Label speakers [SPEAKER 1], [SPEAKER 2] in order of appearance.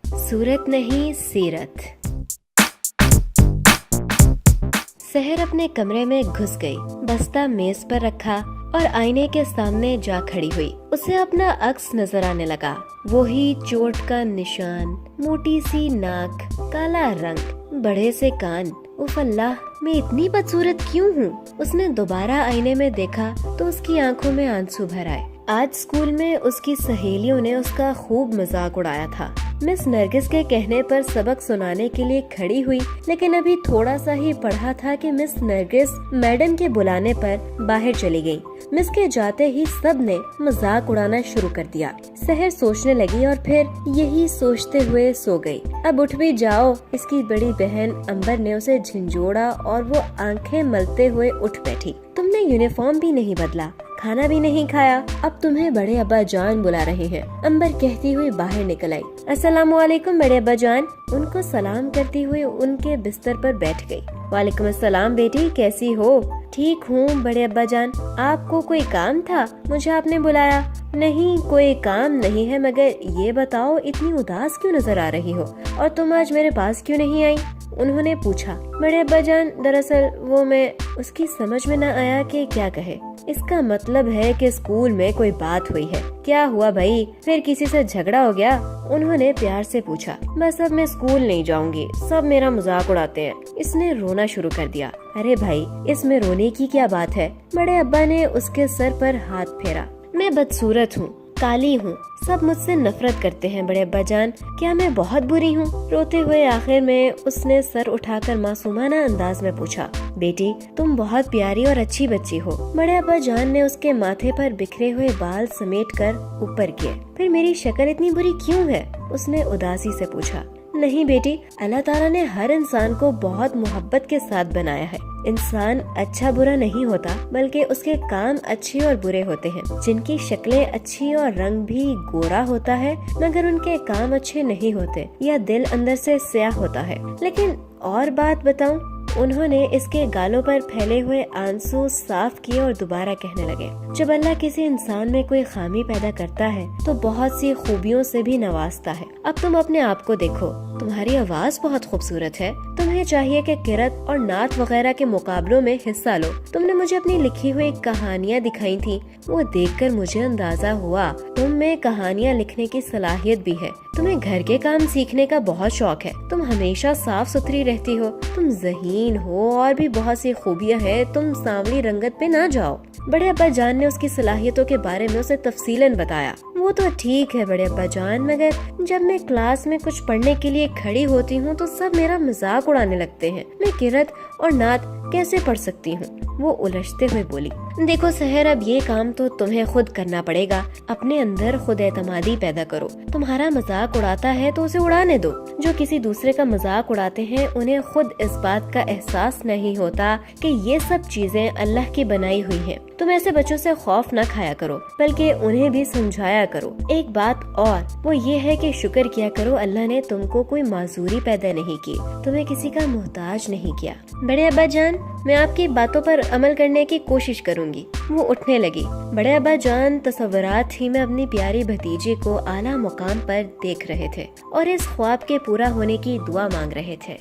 [SPEAKER 1] सूरत नहीं सीरत। सहर अपने कमरे में घुस गई, बस्ता मेज पर रखा और आईने के सामने जा खड़ी हुई। उसे अपना अक्स नजर आने लगा, वही चोट का निशान, मोटी सी नाक, काला रंग, बड़े से कान। उफ अल्लाह, मैं इतनी बदसूरत क्यों हूँ? उसने दोबारा आईने में देखा तो उसकी आंखों में आंसू भर आए। आज स्कूल में उसकी सहेलियों ने उसका खूब मजाक उड़ाया था। मिस नरगिस के कहने पर सबक सुनाने के लिए खड़ी हुई, लेकिन अभी थोड़ा सा ही पढ़ा था कि मिस नरगिस मैडम के बुलाने पर बाहर चली गयी। मिस के जाते ही सब ने मजाक उड़ाना शुरू कर दिया। सहर सोचने लगी और फिर यही सोचते हुए सो गई। अब उठ भी जाओ, इसकी बड़ी बहन अंबर ने उसे झिंझोड़ा और वो आंखें मलते हुए उठ बैठी। तुमने यूनिफॉर्म भी नहीं बदला, खाना भी नहीं खाया, अब तुम्हें बड़े अब्बा जान बुला रहे हैं, अंबर कहती हुई बाहर निकल आई। अस्सलामुअलैकुम बड़े अब्बा जान। उनको सलाम करती हुई उनके बिस्तर पर बैठ गई। वालेकुम अस्सलाम बेटी, कैसी हो? ठीक हूँ बड़े अब्बा जान। आपको कोई काम था? मुझे आपने बुलाया? नहीं, कोई काम नहीं है, मगर ये बताओ इतनी उदास क्यों नजर आ रही हो और तुम आज मेरे पास क्यों नहीं आई? उन्होंने पूछा। बड़े अब्बा जान, दरअसल वो मैं, उसकी समझ में न आया कि क्या कहे। इसका मतलब है कि स्कूल में कोई बात हुई है। क्या हुआ भाई, फिर किसी से झगड़ा हो गया? उन्होंने प्यार से पूछा। बस अब मैं स्कूल नहीं जाऊंगी, सब मेरा मजाक उड़ाते हैं। इसने रोना शुरू कर दिया। अरे भाई, इसमें रोने की क्या बात है? बड़े अब्बा ने उसके सर पर हाथ फेरा। मैं बदसूरत हूँ, काली हूँ, सब मुझसे नफरत करते हैं बड़े अब्बा जान। क्या मैं बहुत बुरी हूँ? रोते हुए आखिर में उसने सर उठाकर मासूमाना अंदाज में पूछा। बेटी, तुम बहुत प्यारी और अच्छी बच्ची हो। बड़े अब्बा जान ने उसके माथे पर बिखरे हुए बाल समेटकर ऊपर किए। फिर मेरी शक्ल इतनी बुरी क्यों है? उसने उदासी से पूछा। नहीं बेटी, अल्लाह ताला ने हर इंसान को बहुत मोहब्बत के साथ बनाया है। इंसान अच्छा बुरा नहीं होता, बल्कि उसके काम अच्छे और बुरे होते हैं। जिनकी शक्लें अच्छी और रंग भी गोरा होता है, मगर उनके काम अच्छे नहीं होते या दिल अंदर से स्याह होता है। लेकिन और बात बताऊं? उन्होंने इसके गालों पर फैले हुए आंसू साफ किए और दोबारा कहने लगे। जब अल्लाह किसी इंसान में कोई खामी पैदा करता है तो बहुत सी खूबियों से भी नवाजता है। अब तुम अपने आप को देखो, तुम्हारी आवाज बहुत खूबसूरत है। तुम्हें चाहिए कि किरत और नात वगैरह के मुकाबलों में हिस्सा लो। तुमने मुझे अपनी लिखी हुई कहानियाँ दिखाई थी, वो देखकर मुझे अंदाजा हुआ तुम में कहानियाँ लिखने की सलाहियत भी है। तुम्हें घर के काम सीखने का बहुत शौक है। तुम हमेशा साफ सुथरी रहती हो, तुम ज़हीन हो और भी बहुत सी खूबियाँ हैं। तुम सांवली रंगत पे ना जाओ। बड़े अब्बा जान ने उसकी सलाहियतों के बारे में उसे तफसीलन बताया। वो तो ठीक है बड़े अब्बा जान, मगर जब मैं क्लास में कुछ पढ़ने के लिए खड़ी होती हूँ तो सब मेरा मजाक उड़ाने लगते हैं। मैं किरत और नात कैसे पढ़ सकती हूँ? वो उलझते हुए बोली। देखो सहर, अब ये काम तो तुम्हें खुद करना पड़ेगा। अपने अंदर खुद एतमादी पैदा करो। तुम्हारा मजाक उड़ाता है तो उसे उड़ाने दो। जो किसी दूसरे का मजाक उड़ाते हैं उन्हें खुद इस बात का एहसास नहीं होता कि ये सब चीजें अल्लाह की बनाई हुई हैं। तुम ऐसे बच्चों से खौफ न खाया करो, बल्कि उन्हें भी समझाया करो। एक बात और, वो ये है कि शुक्र किया करो अल्लाह ने तुमको कोई माजूरी पैदा नहीं की, तुम्हें किसी का मोहताज नहीं किया। बड़े अब्बा जान, मैं आपकी बातों पर अमल करने की कोशिश करूंगी। वो उठने लगी। बड़े अब्बा जान तसव्वुरात ही में अपनी प्यारी भतीजी को आला मुकाम पर देख रहे थे और इस ख्वाब के पूरा होने की दुआ मांग रहे थे।